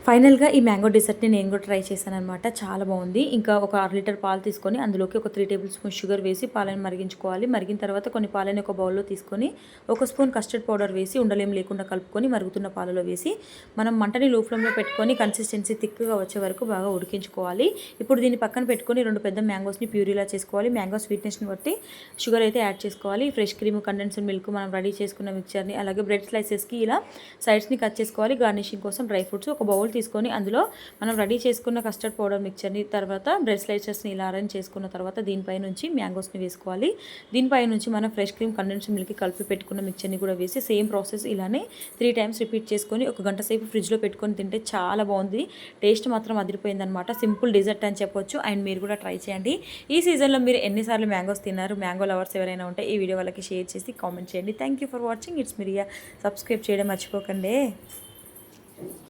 ఫైనల్‌గా ఈ మ్యాంగో డెజర్ట్‌ని నేను కూడా ట్రై చేశాననమాట. చాలా బావుంది. ఇంకా ఒక అర లీటర్ పాలు తీసుకొని అందులోకి ఒక 3 టేబుల్ స్పూన్ షుగర్ వేసి పాలను మరిగించుకోవాలి. మరిగిన తర్వాత కొన్ని పాలని ఒక బౌల్‌లో తీసుకొని ఒక స్పూన్ కస్టర్డ్ పౌడర్ వేసి ఉండలేం లేకుండా కలుపుకొని మరుగుతున్న పాలలో వేసి మనం మంటని లో ఫ్లేమ్‌లో పెట్టుకొని కన్సిస్టెన్సీ థిక్‌గా వచ్చే వరకు బాగా ఉడికించుకోవాలి. ఇప్పుడు దీన్ని పక్కన పెట్టుకొని 2 పెద్ద మ్యాంగోస్‌ని ప్యూరీలా చేసుకోవాలి. మ్యాంగో స్వీట్‌నెస్‌ని బట్టి షుగర్ అయితే యాడ్ చేసుకోవాలి. ఫ్రెష్ క్రీమ్, కండెన్స్డ్ మిల్క్, మనం రెడీ చేసుకున్న మిక్చర్‌ని అలాగే బ్రెడ్ స్లైసెస్‌కి ఇలా సైడ్స్‌ని కట్ చేసుకోవాలి. గార్నిషింగ్ కోసం డ్రై ఫ్రూట్స్ ఒక బౌల్ తీసుకొని అందులో మనం రెడీ చేసుకున్న కస్టర్డ్ పౌడర్ మిక్చర్ని తర్వాత బ్రెడ్ స్లైసెస్ని ఇలా అరేంజ్ చేసుకున్న తర్వాత దీనిపై నుంచి మ్యాంగోస్ని వేసుకోవాలి. దీనిపై నుంచి మనం ఫ్రెష్ క్రీమ్, కండెన్స్డ్ మిల్క్ కలిపి పెట్టుకున్న మిక్చర్ని కూడా వేసి సేమ్ ప్రాసెస్ ఇలానే 3 టైమ్స్ రిపీట్ చేసుకొని ఒక గంట సేపు ఫ్రిడ్జ్లో పెట్టుకొని తింటే చాలా బాగుంది. టేస్ట్ మాత్రం అదిరిపోయిందనమాట. సింపుల్ డెజర్ట్ అని చెప్పొచ్చు. అండ్ మీరు కూడా ట్రై చేయండి. ఈ సీజన్లో మీరు ఎన్నిసార్లు మ్యాంగోస్ తిన్నారు? మ్యాంగో లవర్స్ ఎవరైనా ఉంటే ఈ వీడియో వాళ్ళకి షేర్ చేసి కామెంట్ చేయండి. Thank you for watching. It's మిరియా. సబ్స్క్రైబ్ చేయడం మర్చిపోకండి.